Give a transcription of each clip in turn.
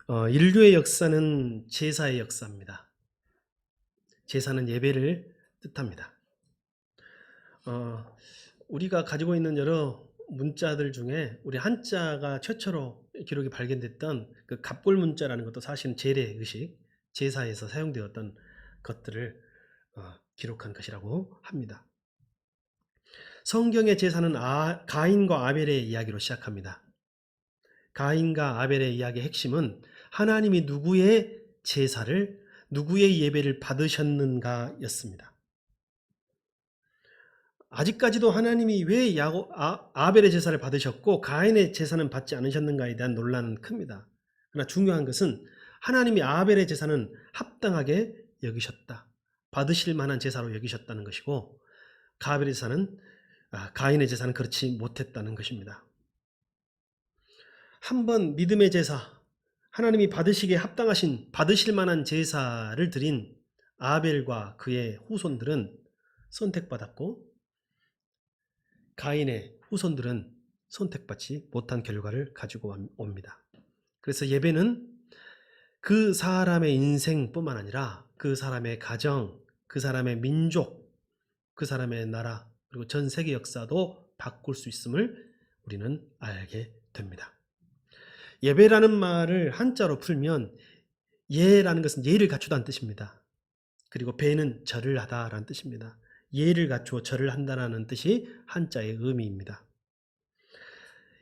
인류의 역사는 제사의 역사입니다. 제사는 예배를 뜻합니다. 우리가 가지고 있는 여러 문자들 중에 우리 한자가 최초로 기록이 발견됐던 그 갑골 문자라는 것도 사실은 제례 의식, 제사에서 사용되었던 것들을 기록한 것이라고 합니다. 성경의 제사는 가인과 아벨의 이야기로 시작합니다. 가인과 아벨의 이야기의 핵심은 하나님이 누구의 제사를, 누구의 예배를 받으셨는가 였습니다. 아직까지도 하나님이 왜 아벨의 제사를 받으셨고 가인의 제사는 받지 않으셨는가에 대한 논란은 큽니다. 그러나 중요한 것은 하나님이 아벨의 제사는 합당하게 여기셨다, 받으실 만한 제사로 여기셨다는 것이고, 가인의 제사는 그렇지 못했다는 것입니다. 한번 믿음의 제사, 하나님이 받으시기에 합당하신 받으실 만한 제사를 드린 아벨과 그의 후손들은 선택받았고, 가인의 후손들은 선택받지 못한 결과를 가지고 옵니다. 그래서 예배는 그 사람의 인생뿐만 아니라 그 사람의 가정, 그 사람의 민족, 그 사람의 나라, 그리고 전 세계 역사도 바꿀 수 있음을 우리는 알게 됩니다. 예배라는 말을 한자로 풀면 예라는 것은 예를 갖추다는 뜻입니다. 그리고 배는 절을 하다라는 뜻입니다. 예를 갖추어 절을 한다는 뜻이 한자의 의미입니다.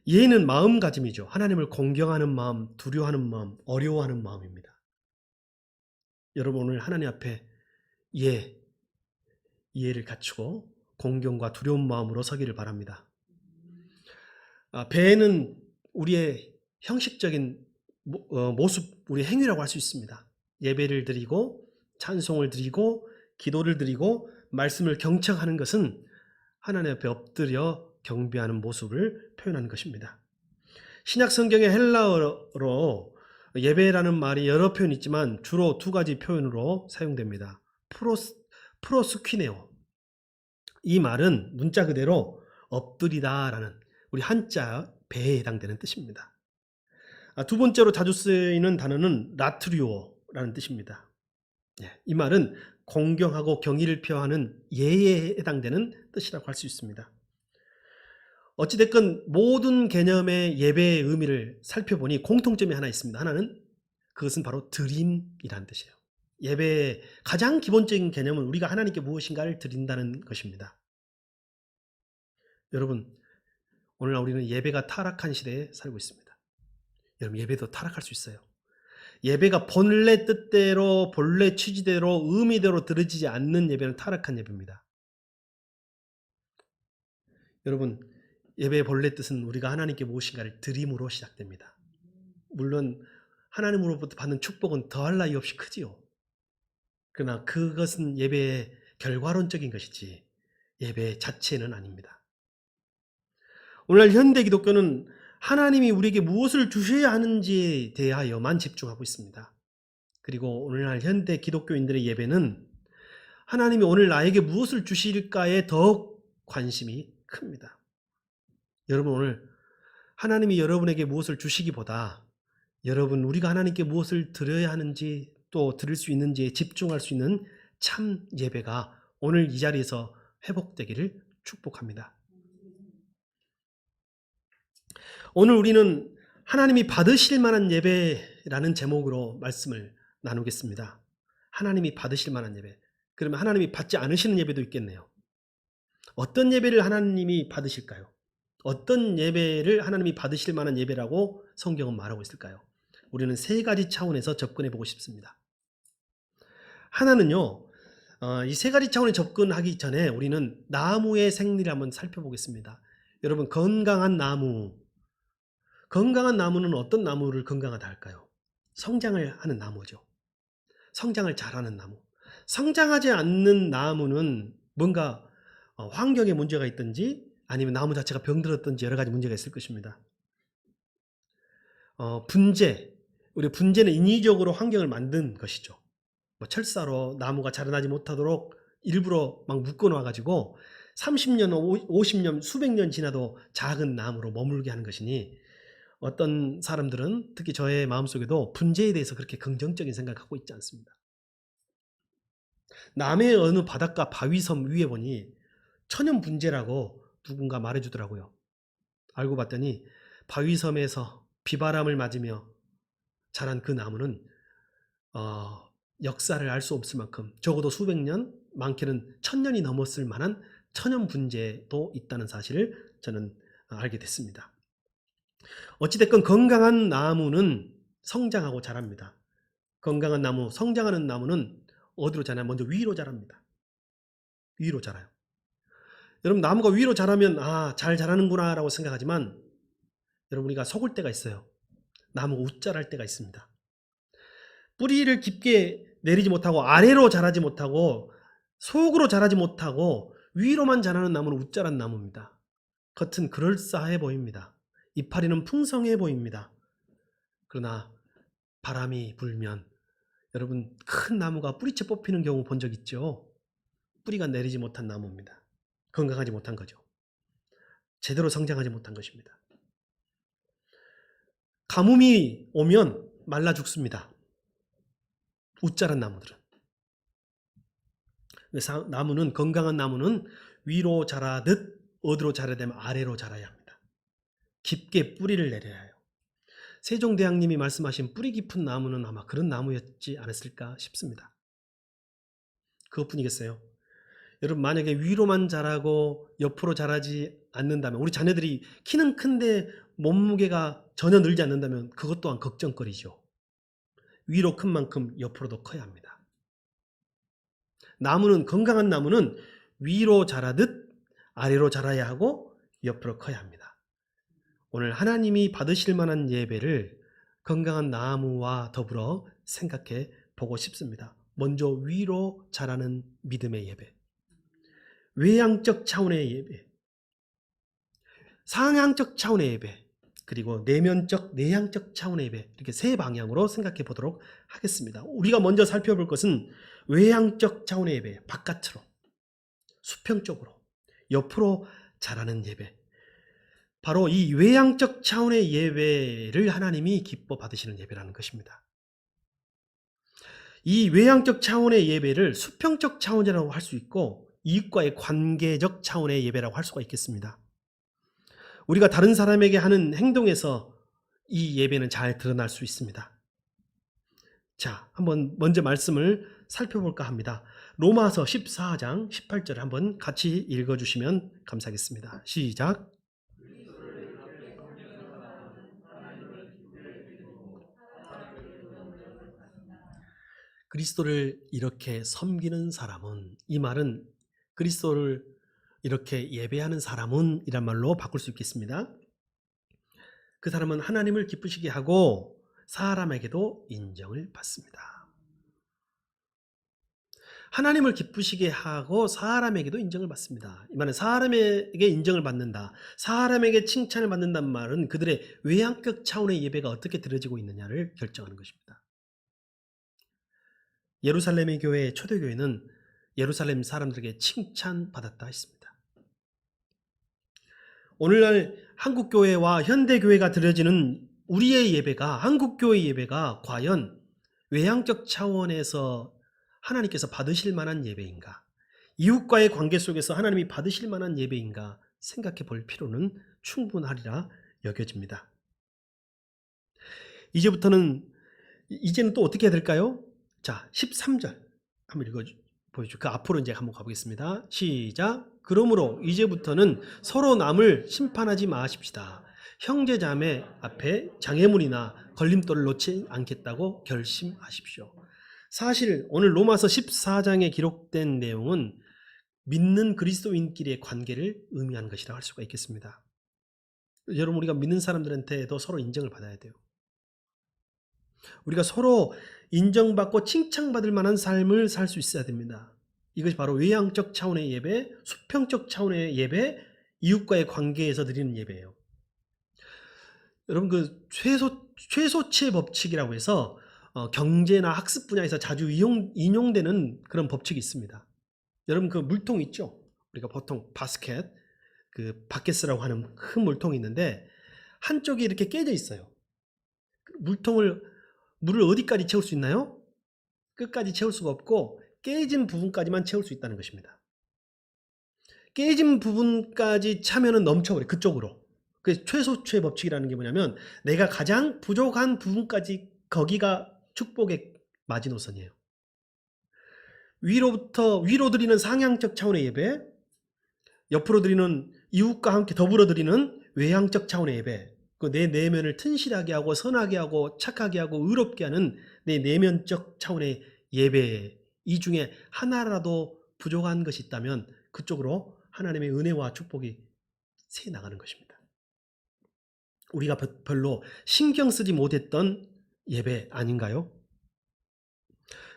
예는 마음가짐이죠. 하나님을 공경하는 마음, 두려워하는 마음, 어려워하는 마음입니다. 여러분 오늘 하나님 앞에 예를 갖추고 공경과 두려운 마음으로 서기를 바랍니다. 배는 우리의 형식적인 모습, 우리 행위라고 할 수 있습니다. 예배를 드리고 찬송을 드리고 기도를 드리고 말씀을 경청하는 것은 하나님 앞에 엎드려 경배하는 모습을 표현하는 것입니다. 신약 성경의 헬라어로 예배라는 말이 여러 표현이 있지만 주로 두 가지 표현으로 사용됩니다. 프로스퀴네오, 이 말은 문자 그대로 엎드리다라는 우리 한자 배에 해당되는 뜻입니다. 두 번째로 자주 쓰이는 단어는 라트리오라는 뜻입니다. 이 말은 공경하고 경의를 표하는 예에 해당되는 뜻이라고 할 수 있습니다. 어찌됐건 모든 개념의 예배의 의미를 살펴보니 공통점이 하나 있습니다. 하나는 그것은 바로 드림이라는 뜻이에요. 예배의 가장 기본적인 개념은 우리가 하나님께 무엇인가를 드린다는 것입니다. 여러분, 오늘날 우리는 예배가 타락한 시대에 살고 있습니다. 여러분, 예배도 타락할 수 있어요. 예배가 본래 뜻대로, 본래 취지대로, 의미대로 드려지지 않는 예배는 타락한 예배입니다. 여러분, 예배의 본래 뜻은 우리가 하나님께 무엇인가를 드림으로 시작됩니다. 물론 하나님으로부터 받는 축복은 더할 나위 없이 크지요. 그러나 그것은 예배의 결과론적인 것이지 예배 자체는 아닙니다. 오늘날 현대 기독교는 하나님이 우리에게 무엇을 주셔야 하는지에 대하여만 집중하고 있습니다. 그리고 오늘날 현대 기독교인들의 예배는 하나님이 오늘 나에게 무엇을 주실까에 더욱 관심이 큽니다. 여러분, 오늘 하나님이 여러분에게 무엇을 주시기보다 여러분, 우리가 하나님께 무엇을 드려야 하는지 또 드릴 수 있는지에 집중할 수 있는 참 예배가 오늘 이 자리에서 회복되기를 축복합니다. 오늘 우리는 하나님이 받으실 만한 예배라는 제목으로 말씀을 나누겠습니다. 하나님이 받으실 만한 예배. 그러면 하나님이 받지 않으시는 예배도 있겠네요. 어떤 예배를 하나님이 받으실까요? 어떤 예배를 하나님이 받으실 만한 예배라고 성경은 말하고 있을까요? 우리는 세 가지 차원에서 접근해 보고 싶습니다. 하나는요, 이 세 가지 차원에 접근하기 전에 우리는 나무의 생리를 한번 살펴보겠습니다. 여러분, 건강한 나무는 어떤 나무를 건강하다 할까요? 성장을 하는 나무죠. 성장을 잘하는 나무. 성장하지 않는 나무는 뭔가 환경에 문제가 있든지 아니면 나무 자체가 병들었든지 여러 가지 문제가 있을 것입니다. 우리 분재는 인위적으로 환경을 만든 것이죠. 철사로 나무가 자라나지 못하도록 일부러 막 묶어놔가지고 30년, 50년, 수백 년 지나도 작은 나무로 머물게 하는 것이니 어떤 사람들은 특히 저의 마음속에도 분재에 대해서 그렇게 긍정적인 생각을 갖고 있지 않습니다. 남해 어느 바닷가 바위섬 위에 보니 천연 분재라고 누군가 말해주더라고요. 알고 봤더니 바위섬에서 비바람을 맞으며 자란 그 나무는 역사를 알 수 없을 만큼 적어도 수백 년, 많게는 1000년이 넘었을 만한 천연 분재도 있다는 사실을 저는 알게 됐습니다. 어찌됐건 건강한 나무는 성장하고 자랍니다. 건강한 나무, 성장하는 나무는 어디로 자라냐? 먼저 위로 자랍니다. 위로 자라요. 여러분, 나무가 위로 자라면 잘 자라는구나 라고 생각하지만 여러분, 우리가 속을 때가 있어요. 나무가 웃자랄 때가 있습니다. 뿌리를 깊게 내리지 못하고 아래로 자라지 못하고 속으로 자라지 못하고 위로만 자라는 나무는 웃자란 나무입니다. 겉은 그럴싸해 보입니다. 이파리는 풍성해 보입니다. 그러나 바람이 불면 여러분, 큰 나무가 뿌리채 뽑히는 경우 본 적 있죠? 뿌리가 내리지 못한 나무입니다. 건강하지 못한 거죠. 제대로 성장하지 못한 것입니다. 가뭄이 오면 말라 죽습니다. 웃자란 나무들은. 나무는, 건강한 나무는 위로 자라듯 어디로 자라야 되면 아래로 자라야 합니다. 깊게 뿌리를 내려야 해요. 세종대왕님이 말씀하신 뿌리 깊은 나무는 아마 그런 나무였지 않았을까 싶습니다. 그것뿐이겠어요. 여러분, 만약에 위로만 자라고 옆으로 자라지 않는다면, 우리 자녀들이 키는 큰데 몸무게가 전혀 늘지 않는다면 그것 또한 걱정거리죠. 위로 큰 만큼 옆으로도 커야 합니다. 나무는, 건강한 나무는 위로 자라듯 아래로 자라야 하고 옆으로 커야 합니다. 오늘 하나님이 받으실 만한 예배를 건강한 나무와 더불어 생각해 보고 싶습니다. 먼저 위로 자라는 믿음의 예배, 외향적 차원의 예배, 상향적 차원의 예배, 그리고 내면적, 내향적 차원의 예배, 이렇게 세 방향으로 생각해 보도록 하겠습니다. 우리가 먼저 살펴볼 것은 외향적 차원의 예배, 바깥으로, 수평적으로, 옆으로 자라는 예배. 바로 이 외향적 차원의 예배를 하나님이 기뻐 받으시는 예배라는 것입니다. 이 외향적 차원의 예배를 수평적 차원이라고 할 수 있고 이웃과의 관계적 차원의 예배라고 할 수가 있겠습니다. 우리가 다른 사람에게 하는 행동에서 이 예배는 잘 드러날 수 있습니다. 자, 한번 먼저 말씀을 살펴볼까 합니다. 로마서 14장 18절을 한번 같이 읽어주시면 감사하겠습니다. 시작. 그리스도를 이렇게 섬기는 사람은, 이 말은 그리스도를 이렇게 예배하는 사람은 이란 말로 바꿀 수 있겠습니다. 그 사람은 하나님을 기쁘시게 하고 사람에게도 인정을 받습니다. 하나님을 기쁘시게 하고 사람에게도 인정을 받습니다. 이 말은 사람에게 인정을 받는다, 사람에게 칭찬을 받는다는 말은 그들의 외향적 차원의 예배가 어떻게 드려지고 있느냐를 결정하는 것입니다. 예루살렘의 교회, 초대교회는 예루살렘 사람들에게 칭찬받았다 했습니다. 오늘날 한국교회와 현대교회가 드려지는 우리의 예배가, 한국교회 예배가 과연 외향적 차원에서 하나님께서 받으실 만한 예배인가, 이웃과의 관계 속에서 하나님이 받으실 만한 예배인가 생각해 볼 필요는 충분하리라 여겨집니다. 이제는 또 어떻게 해야 될까요? 자, 13절 한번 보여주죠. 그 앞으로 이제 한번 가보겠습니다. 시작. 그러므로 이제부터는 서로 남을 심판하지 마십시다. 형제 자매 앞에 장애물이나 걸림돌을 놓지 않겠다고 결심하십시오. 사실 오늘 로마서 14장에 기록된 내용은 믿는 그리스도인끼리의 관계를 의미하는 것이라고 할 수가 있겠습니다. 여러분, 우리가 믿는 사람들한테도 서로 인정을 받아야 돼요. 우리가 서로 인정받고 칭찬받을 만한 삶을 살 수 있어야 됩니다. 이것이 바로 외향적 차원의 예배, 수평적 차원의 예배, 이웃과의 관계에서 드리는 예배예요. 여러분, 그 최소치 법칙이라고 해서 경제나 학습 분야에서 자주 인용되는 그런 법칙이 있습니다. 여러분, 그 물통 있죠? 우리가 보통 바스켓, 그 바켓이라고 하는 큰 물통이 있는데 한쪽이 이렇게 깨져 있어요. 물을 어디까지 채울 수 있나요? 끝까지 채울 수가 없고 깨진 부분까지만 채울 수 있다는 것입니다. 깨진 부분까지 차면은 넘쳐버려 그쪽으로. 그래서 최소추의 법칙이라는 게 뭐냐면 내가 가장 부족한 부분까지 거기가 축복의 마지노선이에요. 위로 드리는 상향적 차원의 예배, 옆으로 드리는 이웃과 함께 더불어 드리는 외향적 차원의 예배, 그 내 내면을 튼실하게 하고 선하게 하고 착하게 하고 의롭게 하는 내 내면적 차원의 예배, 이 중에 하나라도 부족한 것이 있다면 그쪽으로 하나님의 은혜와 축복이 새 나가는 것입니다. 우리가 별로 신경 쓰지 못했던 예배 아닌가요?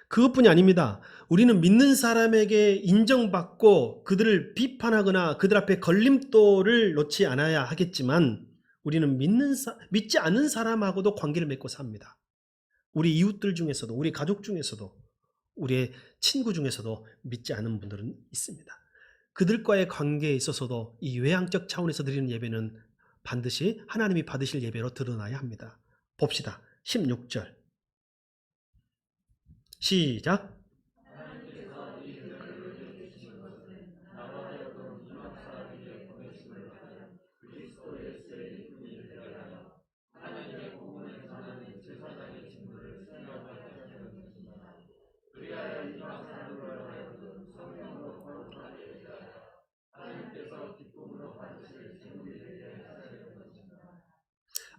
그것뿐이 아닙니다. 우리는 믿는 사람에게 인정받고 그들을 비판하거나 그들 앞에 걸림돌을 놓지 않아야 하겠지만 우리는 믿지 않는 사람하고도 관계를 맺고 삽니다. 우리 이웃들 중에서도, 우리 가족 중에서도, 우리의 친구 중에서도 믿지 않는 분들은 있습니다. 그들과의 관계에 있어서도 이 외향적 차원에서 드리는 예배는 반드시 하나님이 받으실 예배로 드러나야 합니다. 봅시다. 16절 시작.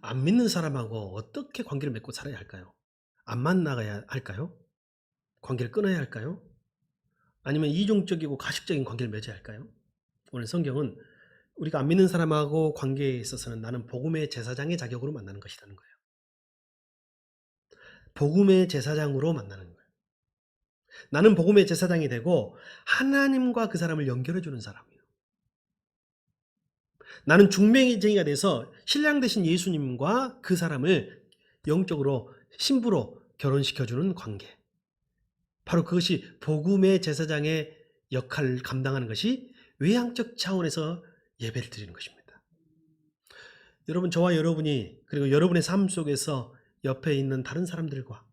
안 믿는 사람하고 어떻게 관계를 맺고 살아야 할까요? 안 만나야 할까요? 관계를 끊어야 할까요? 아니면 이중적이고 가식적인 관계를 맺어야 할까요? 오늘 성경은 우리가 안 믿는 사람하고 관계에 있어서는 나는 복음의 제사장의 자격으로 만나는 것이라는 거예요. 복음의 제사장으로 만나는 거예요. 나는 복음의 제사장이 되고 하나님과 그 사람을 연결해 주는 사람이에요. 나는 중매쟁이가 돼서 신랑 되신 예수님과 그 사람을 영적으로 신부로 결혼시켜주는 관계. 바로 그것이 복음의 제사장의 역할을 감당하는 것이 외향적 차원에서 예배를 드리는 것입니다. 여러분, 저와 여러분이 그리고 여러분의 삶 속에서 옆에 있는 다른 사람들과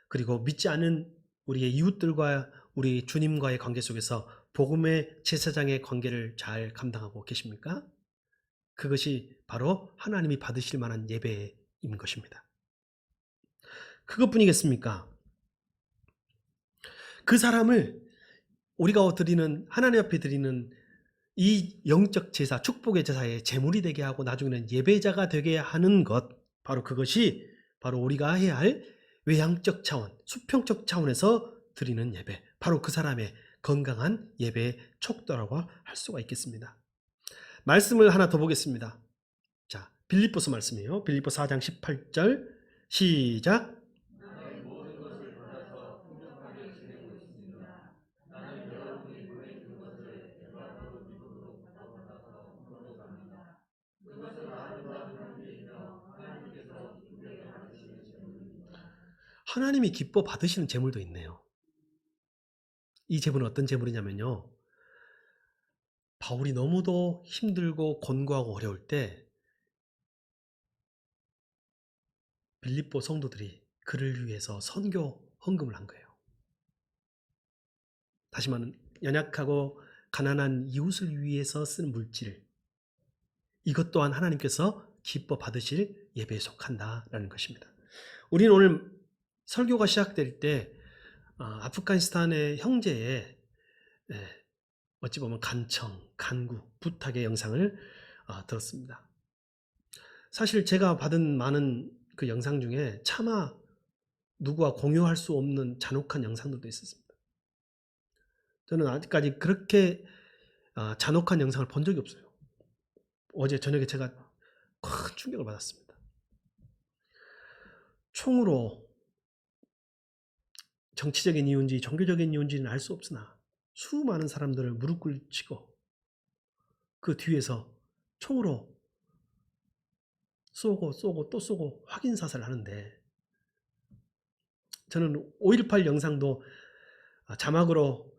그리고 믿지 않은 우리의 이웃들과 우리 주님과의 관계 속에서 복음의 제사장의 관계를 잘 감당하고 계십니까? 그것이 바로 하나님이 받으실 만한 예배인 것입니다. 그것뿐이겠습니까? 그 사람을 우리가 드리는 하나님 앞에 드리는 이 영적 제사, 축복의 제사의 제물이 되게 하고 나중에는 예배자가 되게 하는 것, 바로 그것이 바로 우리가 해야 할 외향적 차원, 수평적 차원에서 드리는 예배, 바로 그 사람의 건강한 예배의 촉도라고 할 수가 있겠습니다. 말씀을 하나 더 보겠습니다. 자, 빌립보서 말씀이에요. 빌립보 4장 18절 시작. 하나님이 기뻐 받으시는 제물도 있네요. 이 제물은 어떤 제물이냐면요. 바울이 너무도 힘들고 곤고하고 어려울 때 빌립보 성도들이 그를 위해서 선교 헌금을 한 거예요. 다시 말하면 연약하고 가난한 이웃을 위해서 쓴 물질, 이것 또한 하나님께서 기뻐 받으실 예배에 속한다라는 것입니다. 우리는 오늘 설교가 시작될 때 아프가니스탄의 형제의 어찌 보면 간청, 간구, 부탁의 영상을 들었습니다. 사실 제가 받은 많은 그 영상 중에 차마 누구와 공유할 수 없는 잔혹한 영상들도 있었습니다. 저는 아직까지 그렇게 잔혹한 영상을 본 적이 없어요. 어제 저녁에 제가 큰 충격을 받았습니다. 총으로 정치적인 이유인지 종교적인 이유인지는 알 수 없으나 수많은 사람들을 무릎 꿇치고 그 뒤에서 총으로 쏘고 또 쏘고 확인 사살을 하는데, 저는 5.18 영상도 자막으로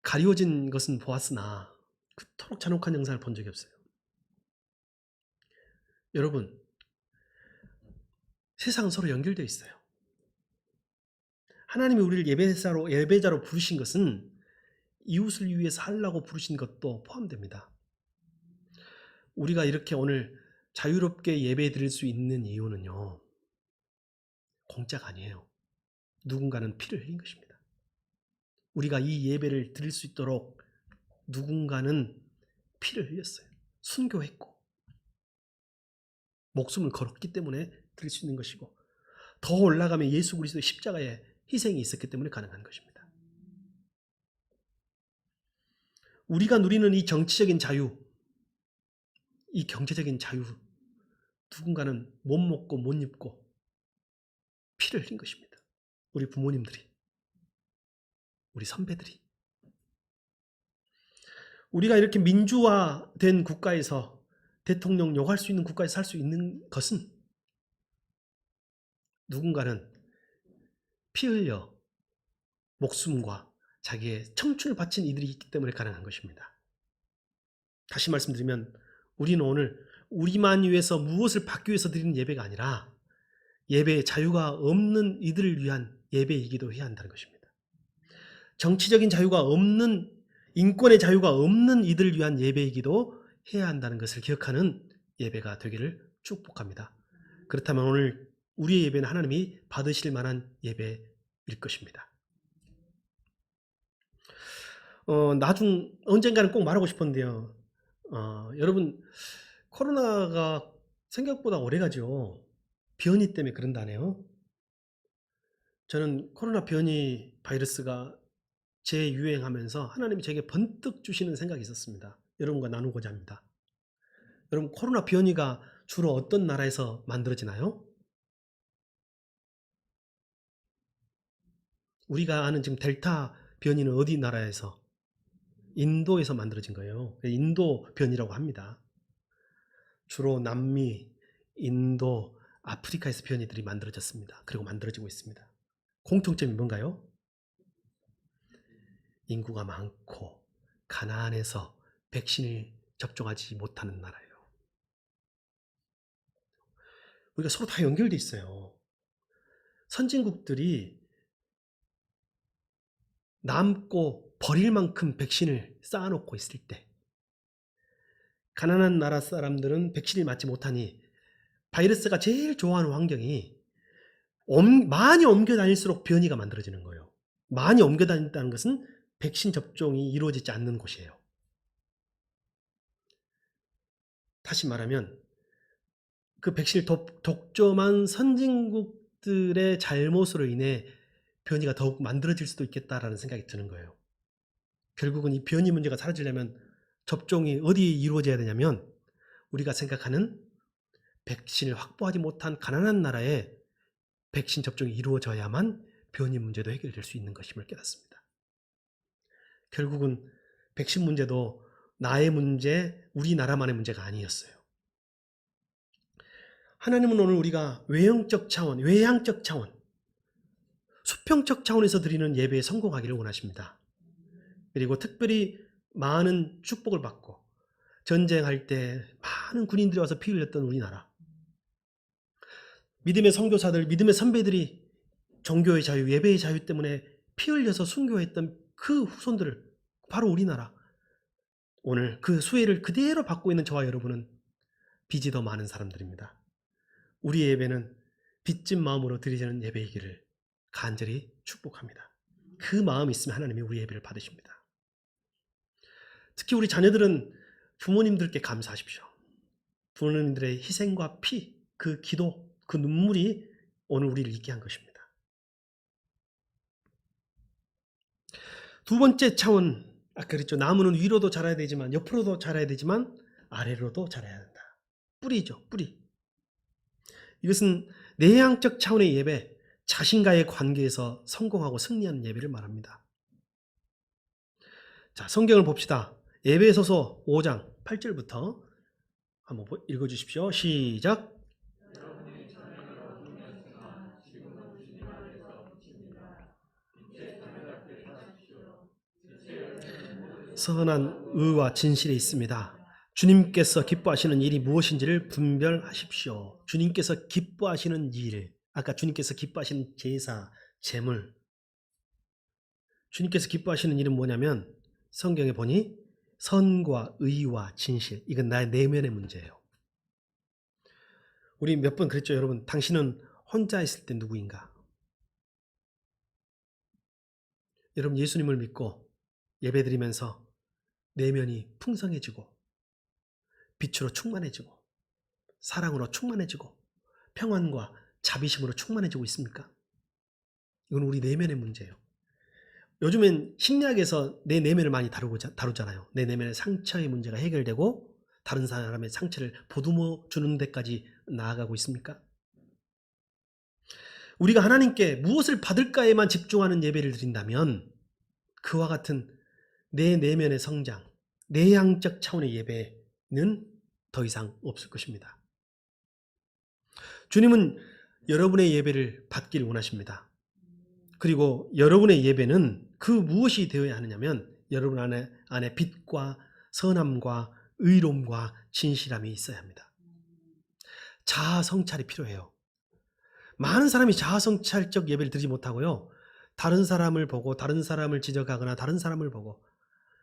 가리워진 것은 보았으나 그토록 잔혹한 영상을 본 적이 없어요. 여러분, 세상은 서로 연결되어 있어요. 하나님이 우리를 예배자로 부르신 것은 이웃을 위해서 하려고 부르신 것도 포함됩니다. 우리가 이렇게 오늘 자유롭게 예배 드릴 수 있는 이유는요, 공짜가 아니에요. 누군가는 피를 흘린 것입니다. 우리가 이 예배를 드릴 수 있도록 누군가는 피를 흘렸어요. 순교했고 목숨을 걸었기 때문에 드릴 수 있는 것이고, 더 올라가면 예수 그리스도의 십자가의 희생이 있었기 때문에 가능한 것입니다. 우리가 누리는 이 정치적인 자유, 이 경제적인 자유, 누군가는 못 먹고 못 입고 피를 흘린 것입니다. 우리 부모님들이, 우리 선배들이. 우리가 이렇게 민주화된 국가에서 대통령 욕할 수 있는 국가에 살 수 있는 것은 누군가는 피 흘려 목숨과 자기의 청춘을 바친 이들이 있기 때문에 가능한 것입니다. 다시 말씀드리면 우리는 오늘 우리만 위해서 무엇을 받기 위해서 드리는 예배가 아니라 예배의 자유가 없는 이들을 위한 예배이기도 해야 한다는 것입니다. 정치적인 자유가 없는, 인권의 자유가 없는 이들을 위한 예배이기도 해야 한다는 것을 기억하는 예배가 되기를 축복합니다. 그렇다면 오늘 우리의 예배는 하나님이 받으실 만한 예배일 것입니다. 언젠가는 꼭 말하고 싶은데요. 여러분, 코로나가 생각보다 오래가죠. 변이 때문에 그런다네요. 저는 코로나 변이 바이러스가 재유행하면서 하나님이 제게 번뜩 주시는 생각이 있었습니다. 여러분과 나누고자 합니다. 여러분, 코로나 변이가 주로 어떤 나라에서 만들어지나요? 우리가 아는 지금 델타 변이는 어디 나라에서? 인도에서 만들어진 거예요. 인도 변이라고 합니다. 주로 남미, 인도, 아프리카에서 변이들이 만들어졌습니다. 그리고 만들어지고 있습니다. 공통점이 뭔가요? 인구가 많고 가난해서 백신을 접종하지 못하는 나라예요. 우리가 서로 다 연결돼 있어요. 선진국들이 남고 버릴 만큼 백신을 쌓아놓고 있을 때 가난한 나라 사람들은 백신을 맞지 못하니 바이러스가 제일 좋아하는 환경이 많이 옮겨 다닐수록 변이가 만들어지는 거예요. 많이 옮겨 다닌다는 것은 백신 접종이 이루어지지 않는 곳이에요. 다시 말하면 그 백신을 독점한 선진국들의 잘못으로 인해 변이가 더욱 만들어질 수도 있겠다라는 생각이 드는 거예요. 결국은 이 변이 문제가 사라지려면 접종이 어디에 이루어져야 되냐면 우리가 생각하는 백신을 확보하지 못한 가난한 나라에 백신 접종이 이루어져야만 변이 문제도 해결될 수 있는 것임을 깨닫습니다. 결국은 백신 문제도 나의 문제, 우리나라만의 문제가 아니었어요. 하나님은 오늘 우리가 외형적 차원, 외향적 차원, 수평적 차원에서 드리는 예배에 성공하기를 원하십니다. 그리고 특별히 많은 축복을 받고 전쟁할 때 많은 군인들이 와서 피 흘렸던 우리나라, 믿음의 선교사들, 믿음의 선배들이 종교의 자유, 예배의 자유 때문에 피 흘려서 순교했던 그 후손들을, 바로 우리나라, 오늘 그 수혜를 그대로 받고 있는 저와 여러분은 빚이 더 많은 사람들입니다. 우리의 예배는 빚진 마음으로 드리는 예배이기를 간절히 축복합니다. 그 마음이 있으면 하나님이 우리 예배를 받으십니다. 특히 우리 자녀들은 부모님들께 감사하십시오. 부모님들의 희생과 피, 그 기도, 그 눈물이 오늘 우리를 있게 한 것입니다. 두 번째 차원, 아까 그랬죠. 나무는 위로도 자라야 되지만 옆으로도 자라야 되지만 아래로도 자라야 한다. 뿌리죠, 뿌리. 이것은 내향적 차원의 예배, 자신과의 관계에서 성공하고 승리하는 예배를 말합니다. 자, 성경을 봅시다. 에베소서 5장 8절부터 한번 읽어주십시오. 시작. 선한 의와 진실에 있습니다. 주님께서 기뻐하시는 일이 무엇인지를 분별하십시오. 주님께서 기뻐하시는 일, 아까 주님께서 기뻐하시는 제사, 제물, 주님께서 기뻐하시는 일은 뭐냐면 성경에 보니 선과 의와 진실, 이건 나의 내면의 문제예요. 우리 몇 번 그랬죠, 여러분. 당신은 혼자 있을 때 누구인가? 여러분, 예수님을 믿고 예배드리면서 내면이 풍성해지고 빛으로 충만해지고 사랑으로 충만해지고 평안과 자비심으로 충만해지고 있습니까? 이건 우리 내면의 문제예요. 요즘엔 심리학에서 내 내면을 많이 다루잖아요. 내 내면의 상처의 문제가 해결되고 다른 사람의 상처를 보듬어 주는 데까지 나아가고 있습니까? 우리가 하나님께 무엇을 받을까에만 집중하는 예배를 드린다면 그와 같은 내 내면의 성장, 내향적 차원의 예배는 더 이상 없을 것입니다. 주님은 여러분의 예배를 받기를 원하십니다. 그리고 여러분의 예배는 그 무엇이 되어야 하느냐면 여러분 안에 빛과 선함과 의로움과 진실함이 있어야 합니다. 자아 성찰이 필요해요. 많은 사람이 자아 성찰적 예배를 드리지 못하고요. 다른 사람을 보고 다른 사람을 지적하거나 다른 사람을 보고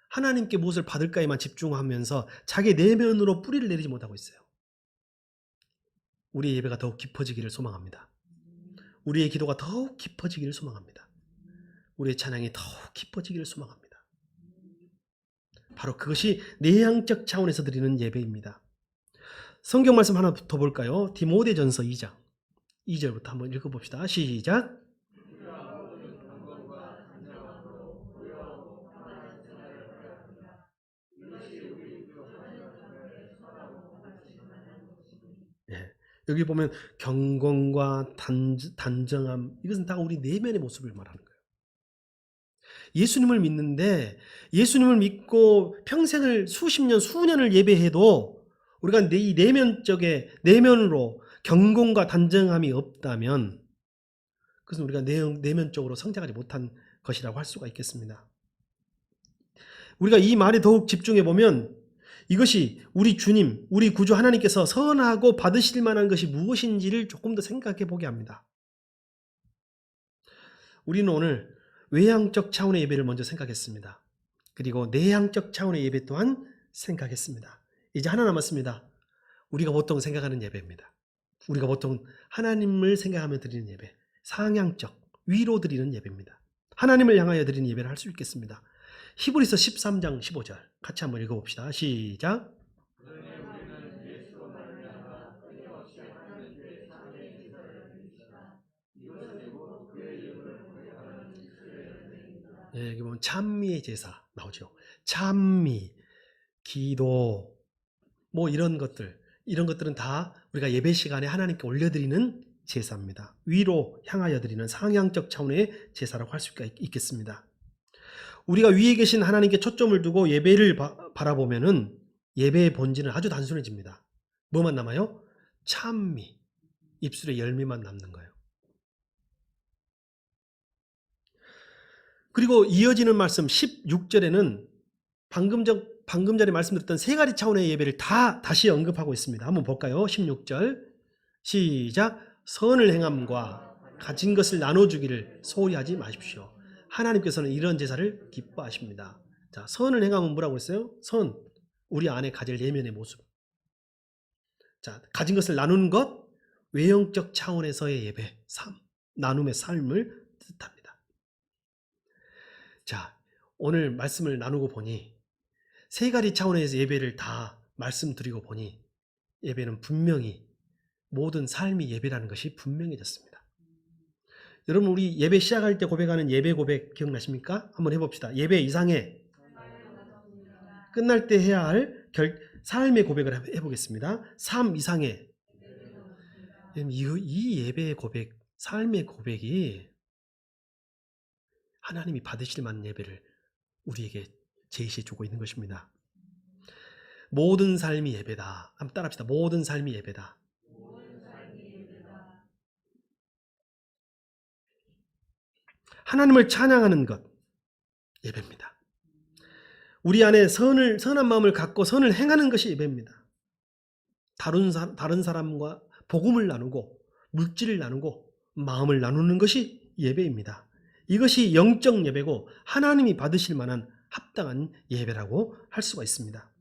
하나님께 무엇을 받을까에만 집중하면서 자기 내면으로 뿌리를 내리지 못하고 있어요. 우리의 예배가 더욱 깊어지기를 소망합니다. 우리의 기도가 더욱 깊어지기를 소망합니다. 우리의 찬양이 더욱 깊어지기를 소망합니다. 바로 그것이 내향적 차원에서 드리는 예배입니다. 성경 말씀 하나 더 볼까요? 디모데전서 2장 2절부터 한번 읽어봅시다. 시작. 예, 여기 보면 경건과 단정함, 이것은 다 우리 내면의 모습을 말하는 거예요. 예수님을 믿는데 예수님을 믿고 평생을 수십 년, 수년을 예배해도 우리가 이 내면으로 경건과 단정함이 없다면 그것은 우리가 내면적으로 성장하지 못한 것이라고 할 수가 있겠습니다. 우리가 이 말에 더욱 집중해 보면 이것이 우리 주님, 우리 구주 하나님께서 선하고 받으실 만한 것이 무엇인지를 조금 더 생각해 보게 합니다. 우리는 오늘 외향적 차원의 예배를 먼저 생각했습니다. 그리고 내향적 차원의 예배 또한 생각했습니다. 이제 하나 남았습니다. 우리가 보통 생각하는 예배입니다. 우리가 보통 하나님을 생각하며 드리는 예배, 상향적, 위로 드리는 예배입니다. 하나님을 향하여 드리는 예배를 할 수 있겠습니다. 히브리서 13장 15절 같이 한번 읽어봅시다. 시작. 예, 여기 보면 찬미의 제사 나오죠. 찬미, 기도, 뭐 이런 것들은 다 우리가 예배 시간에 하나님께 올려드리는 제사입니다. 위로 향하여 드리는 상향적 차원의 제사라고 할 수가 있겠습니다. 우리가 위에 계신 하나님께 초점을 두고 예배를 바라보면은 예배의 본질은 아주 단순해집니다. 뭐만 남아요? 찬미, 입술의 열매만 남는 거예요. 그리고 이어지는 말씀 16절에는 방금 전에 말씀드렸던 세 가지 차원의 예배를 다시 언급하고 있습니다. 한번 볼까요? 16절 시작. 선을 행함과 가진 것을 나눠주기를 소홀히 하지 마십시오. 하나님께서는 이런 제사를 기뻐하십니다. 자, 선을 행하면 뭐라고 했어요? 선, 우리 안에 가질 내면의 모습. 자, 가진 것을 나누는 것, 외형적 차원에서의 예배, 나눔의 삶을 뜻합니다. 자, 오늘 말씀을 나누고 보니 세 가지 차원에서 예배를 다 말씀드리고 보니 예배는 분명히 모든 삶이 예배라는 것이 분명해졌습니다. 여러분, 우리 예배 시작할 때 고백하는 예배 고백 기억나십니까? 한번 해봅시다. 예배 이상의 끝날 때 해야 할 삶의 고백을 해보겠습니다. 삶 이상의 이 예배의 고백, 삶의 고백이 하나님이 받으실 만한 예배를 우리에게 제시해주고 있는 것입니다. 모든 삶이 예배다. 한번 따라합시다. 모든 삶이 예배다. 하나님을 찬양하는 것 예배입니다. 우리 안에 선한 마음을 갖고 선을 행하는 것이 예배입니다. 다른 사람과 복음을 나누고 물질을 나누고 마음을 나누는 것이 예배입니다. 이것이 영적 예배고 하나님이 받으실 만한 합당한 예배라고 할 수가 있습니다.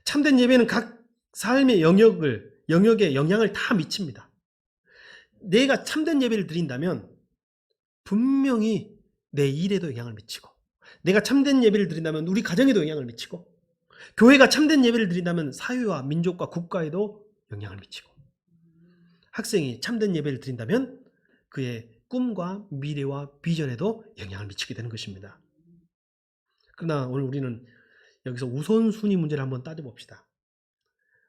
참된 예배는 각 삶의 영역에 영향을 다 미칩니다. 내가 참된 예배를 드린다면 분명히 내 일에도 영향을 미치고, 내가 참된 예배를 드린다면 우리 가정에도 영향을 미치고, 교회가 참된 예배를 드린다면 사회와 민족과 국가에도 영향을 미치고, 학생이 참된 예배를 드린다면 그의 꿈과 미래와 비전에도 영향을 미치게 되는 것입니다. 그러나 오늘 우리는 여기서 우선순위 문제를 한번 따져봅시다.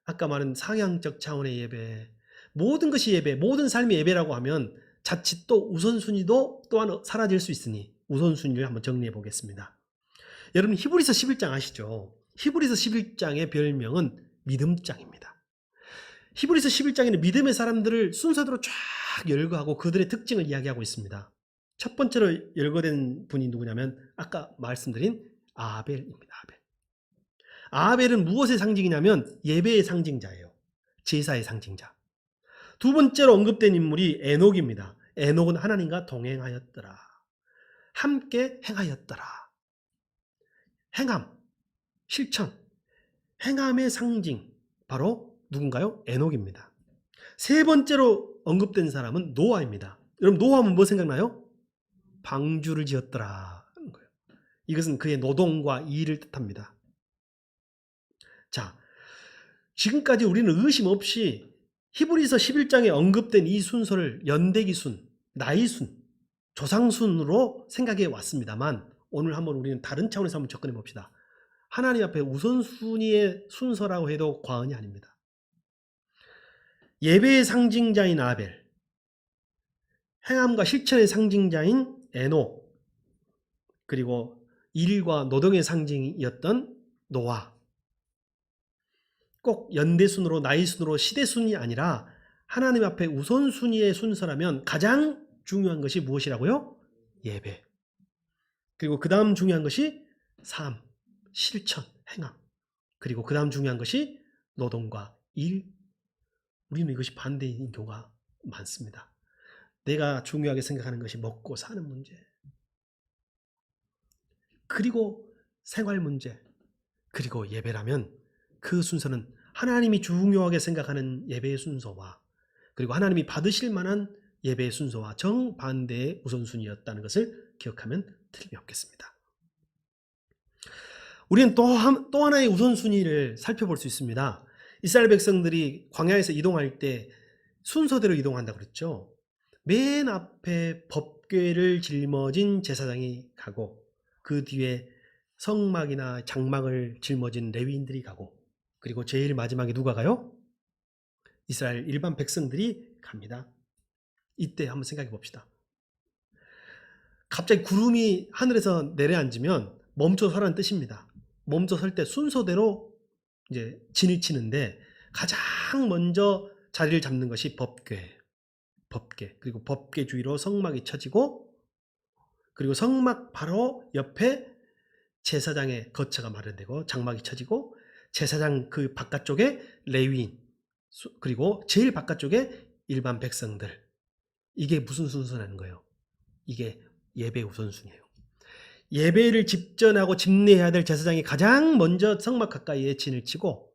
아까 말한 상향적 차원의 예배, 모든 것이 예배, 모든 삶이 예배라고 하면 자칫 또 우선순위도 또한 사라질 수 있으니 우선순위를 한번 정리해 보겠습니다. 여러분 히브리서 11장 아시죠? 히브리서 11장의 별명은 믿음장입니다. 히브리서 11장에는 믿음의 사람들을 순서대로 쫙 열거하고 그들의 특징을 이야기하고 있습니다. 첫 번째로 열거된 분이 누구냐면 아까 말씀드린 아벨입니다. 아벨은 무엇의 상징이냐면 예배의 상징자예요. 제사의 상징자. 두 번째로 언급된 인물이 에녹입니다. 에녹은 하나님과 동행하였더라. 함께 행하였더라. 행함, 실천, 행함의 상징 바로 누군가요? 에녹입니다. 세 번째로 언급된 사람은 노아입니다. 여러분 노아하면 뭐 생각나요? 방주를 지었더라 하는 거예요. 이것은 그의 노동과 일을 뜻합니다. 자, 지금까지 우리는 의심 없이 히브리서 11장에 언급된 이 순서를 연대기순, 나이순, 조상순으로 생각해 왔습니다만 오늘 한번 우리는 다른 차원에서 한번 접근해 봅시다. 하나님 앞에 우선순위의 순서라고 해도 과언이 아닙니다. 예배의 상징자인 아벨, 행함과 실천의 상징자인 에녹, 그리고 일과 노동의 상징이었던 노아, 꼭 연대순으로 나이순으로 시대순이 아니라 하나님 앞에 우선순위의 순서라면 가장 중요한 것이 무엇이라고요? 예배. 그리고 그 다음 중요한 것이 삶, 실천, 행함. 그리고 그 다음 중요한 것이 노동과 일. 우리는 이것이 반대인 경우가 많습니다. 내가 중요하게 생각하는 것이 먹고 사는 문제, 그리고 생활 문제, 그리고 예배라면 그 순서는 하나님이 중요하게 생각하는 예배의 순서와 그리고 하나님이 받으실 만한 예배의 순서와 정반대의 우선순위였다는 것을 기억하면 틀림이 없겠습니다. 우리는 또 하나의 우선순위를 살펴볼 수 있습니다. 이스라엘 백성들이 광야에서 이동할 때 순서대로 이동한다고 그랬죠. 맨 앞에 법궤를 짊어진 제사장이 가고 그 뒤에 성막이나 장막을 짊어진 레위인들이 가고 그리고 제일 마지막에 누가 가요? 이스라엘 일반 백성들이 갑니다. 이때 한번 생각해 봅시다. 갑자기 구름이 하늘에서 내려앉으면 멈춰 서라는 뜻입니다. 멈춰 설 때 순서대로 이제 진을 치는데 가장 먼저 자리를 잡는 것이 법궤. 그리고 법궤 주위로 성막이 쳐지고 그리고 성막 바로 옆에 제사장의 거처가 마련되고 장막이 쳐지고 제사장 그 바깥쪽에 레위인 그리고 제일 바깥쪽에 일반 백성들. 이게 무슨 순서라는 거예요? 이게 예배 우선순위예요. 예배를 집전하고 집례해야 될 제사장이 가장 먼저 성막 가까이에 진을 치고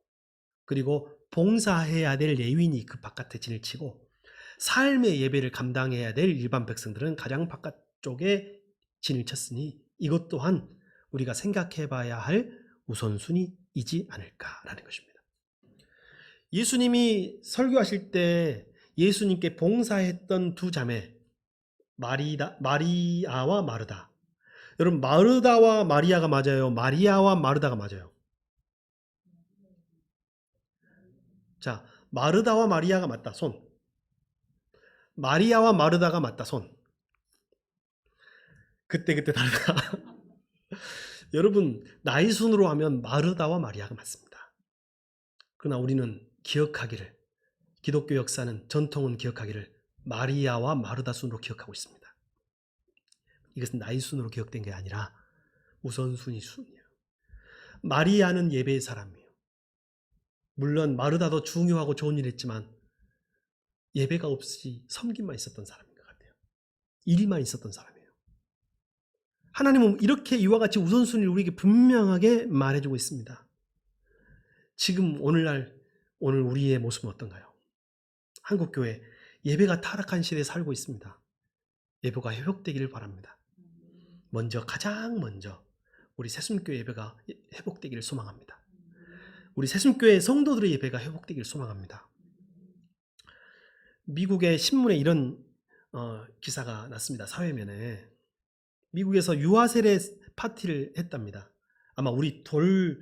그리고 봉사해야 될 레위인이 그 바깥에 진을 치고 삶의 예배를 감당해야 될 일반 백성들은 가장 바깥쪽에 진을 쳤으니 이것 또한 우리가 생각해 봐야 할 우선순위이지 않을까라는 것입니다. 예수님이 설교하실 때 예수님께 봉사했던 두 자매 마리아와 마르다. 여러분 마르다와 마리아가 맞아요? 마리아와 마르다가 맞아요? 자, 마르다와 마리아가 맞다. 손. 마리아와 마르다가 맞다. 손. 그때 다르다. 여러분 나이 순으로 하면 마르다와 마리아가 맞습니다. 그러나 우리는 기억하기를 기독교 역사는 전통은 기억하기를 마리아와 마르다 순으로 기억하고 있습니다. 이것은 나이 순으로 기억된 게 아니라 우선순위 순이에요. 마리아는 예배의 사람이에요. 물론 마르다도 중요하고 좋은 일 했지만 예배가 없이 섬김만 있었던 사람인 것 같아요. 일만 있었던 사람이에요. 하나님은 이렇게 이와 같이 우선순위를 우리에게 분명하게 말해주고 있습니다. 지금 오늘 우리의 모습은 어떤가요? 한국교회 예배가 타락한 시대에 살고 있습니다. 예배가 회복되기를 바랍니다. 가장 먼저 우리 새순교회 예배가 회복되기를 소망합니다. 우리 새순교회 성도들의 예배가 회복되기를 소망합니다. 미국의 신문에 이런 기사가 났습니다. 사회면에. 미국에서 유아 세례 파티를 했답니다. 아마 우리 돌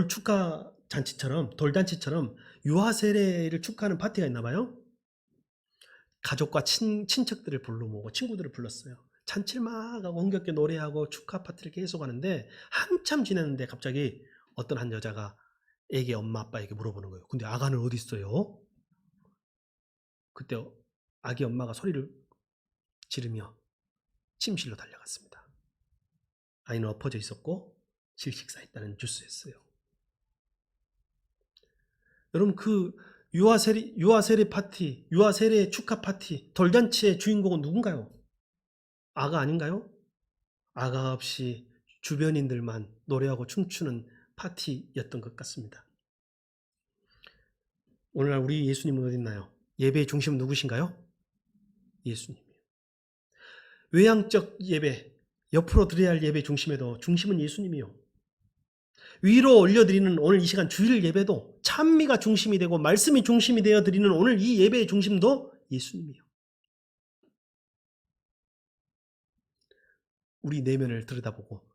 축하 잔치처럼, 돌잔치처럼 유아 세례를 축하하는 파티가 있나 봐요. 가족과 친척들을 불러 모으고 친구들을 불렀어요. 잔치를 막 하고 흥겹게 노래하고 축하 파티를 계속 하는데 한참 지났는데 갑자기 어떤 한 여자가 애기 엄마 아빠에게 물어보는 거예요. 근데 아가는 어디 있어요? 그때 아기 엄마가 소리를 지르며 침실로 달려갔습니다. 아이는 엎어져 있었고 질식사했다는 뉴스였어요. 여러분, 그 유아 세례 파티, 유아 세례 축하 파티, 돌잔치의 주인공은 누군가요? 아가 아닌가요? 아가 없이 주변인들만 노래하고 춤추는 파티였던 것 같습니다. 오늘날 우리 예수님은 어디 있나요? 예배의 중심은 누구신가요? 예수님이에요. 외향적 예배, 옆으로 드려야 할 예배 중심에도 중심은 예수님이요. 위로 올려드리는 오늘 이 시간 주일 예배도 찬미가 중심이 되고 말씀이 중심이 되어 드리는 오늘 이 예배의 중심도 예수님이요. 우리 내면을 들여다보고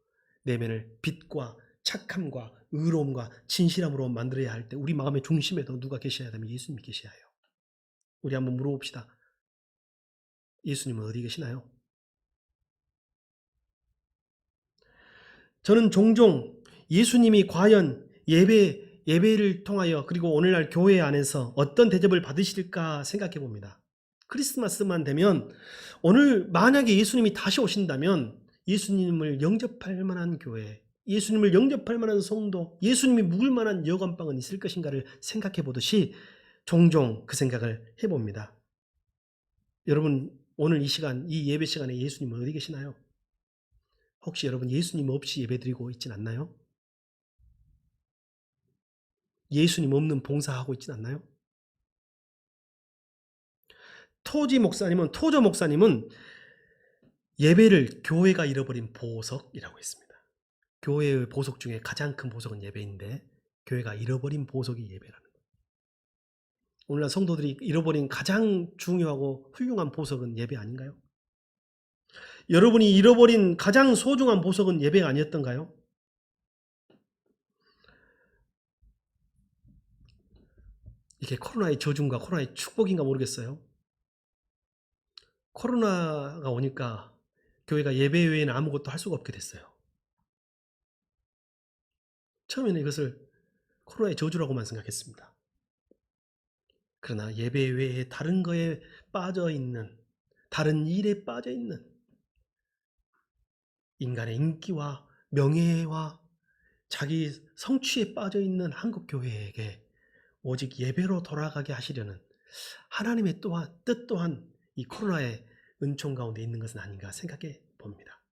내면을 빛과 착함과 의로움과 진실함으로 만들어야 할 때 우리 마음의 중심에도 누가 계셔야 되면 예수님이 계셔야 해요. 우리 한번 물어봅시다. 예수님은 어디 계시나요? 저는 종종 예수님이 과연 예배를 통하여 그리고 오늘날 교회 안에서 어떤 대접을 받으실까 생각해 봅니다. 크리스마스만 되면 오늘 만약에 예수님이 다시 오신다면 예수님을 영접할 만한 교회, 예수님을 영접할 만한 성도, 예수님이 묵을 만한 여관방은 있을 것인가를 생각해 보듯이 종종 그 생각을 해봅니다. 여러분, 오늘 이 시간, 이 예배 시간에 예수님은 어디 계시나요? 혹시 여러분 예수님 없이 예배드리고 있진 않나요? 예수님 없는 봉사하고 있진 않나요? 토저 목사님은 예배를 교회가 잃어버린 보석이라고 했습니다. 교회의 보석 중에 가장 큰 보석은 예배인데 교회가 잃어버린 보석이 예배라는 거예요. 오늘날 성도들이 잃어버린 가장 중요하고 훌륭한 보석은 예배 아닌가요? 여러분이 잃어버린 가장 소중한 보석은 예배가 아니었던가요? 이게 코로나의 저주인가 코로나의 축복인가 모르겠어요. 코로나가 오니까 교회가 예배 외에는 아무것도 할 수가 없게 됐어요. 처음에는 이것을 코로나의 저주라고만 생각했습니다. 그러나 예배 외에 다른 거에 빠져 있는, 다른 일에 빠져 있는 인간의 인기와 명예와 자기 성취에 빠져 있는 한국 교회에게 오직 예배로 돌아가게 하시려는 하나님의 뜻 또한 이 코로나의 은총 가운데 있는 것은 아닌가 생각해 봅니다.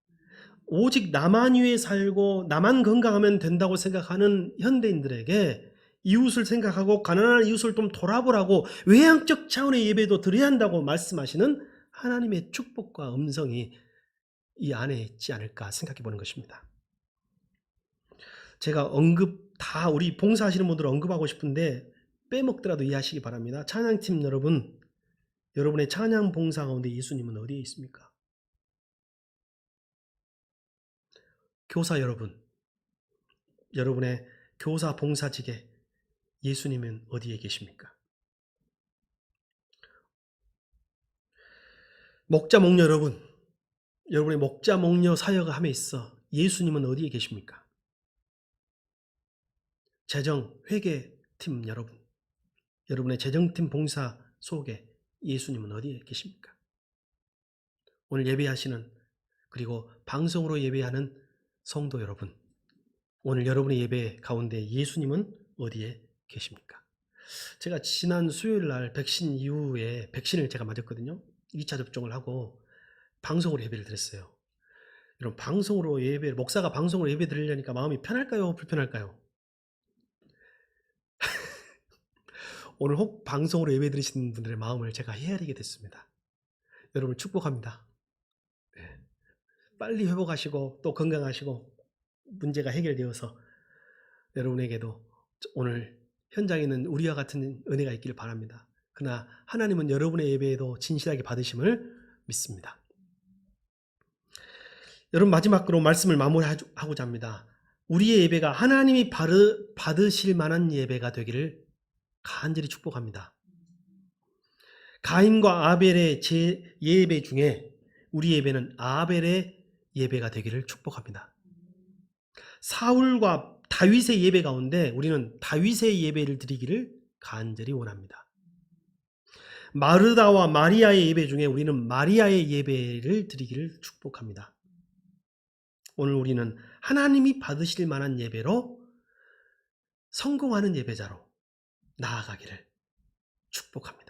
오직 나만 위해 살고 나만 건강하면 된다고 생각하는 현대인들에게 이웃을 생각하고 가난한 이웃을 좀 돌아보라고 외향적 차원의 예배도 드려야 한다고 말씀하시는 하나님의 축복과 음성이 이 안에 있지 않을까 생각해 보는 것입니다. 제가 우리 봉사하시는 분들 언급하고 싶은데 빼먹더라도 이해하시기 바랍니다. 찬양팀 여러분, 여러분의 찬양 봉사 가운데 예수님은 어디에 있습니까? 교사 여러분, 여러분의 교사 봉사직에 예수님은 어디에 계십니까? 목자 목녀 여러분, 여러분의 목자 목녀 사역을 함에 있어 예수님은 어디에 계십니까? 재정 회계팀 여러분, 여러분의 재정팀 봉사 속에 예수님은 어디에 계십니까? 오늘 예배하시는 그리고 방송으로 예배하는 성도 여러분, 오늘 여러분의 예배 가운데 예수님은 어디에 계십니까? 제가 지난 수요일 날 백신 이후에 백신을 제가 맞았거든요. 2차 접종을 하고 방송으로 예배를 드렸어요. 여러분, 방송으로 예배, 목사가 방송으로 예배 드리려니까 마음이 편할까요? 불편할까요? 오늘 혹 방송으로 예배 드리시는 분들의 마음을 제가 헤아리게 됐습니다. 여러분 축복합니다. 네. 빨리 회복하시고 또 건강하시고 문제가 해결되어서 여러분에게도 오늘 현장에 있는 우리와 같은 은혜가 있기를 바랍니다. 그러나 하나님은 여러분의 예배에도 진실하게 받으심을 믿습니다. 여러분, 마지막으로 말씀을 마무리하고자 합니다. 우리의 예배가 하나님이 받으실 만한 예배가 되기를 간절히 축복합니다. 가인과 아벨의 예배 중에 우리 예배는 아벨의 예배가 되기를 축복합니다. 사울과 다윗의 예배 가운데 우리는 다윗의 예배를 드리기를 간절히 원합니다. 마르다와 마리아의 예배 중에 우리는 마리아의 예배를 드리기를 축복합니다. 오늘 우리는 하나님이 받으실 만한 예배로 성공하는 예배자로 나아가기를 축복합니다.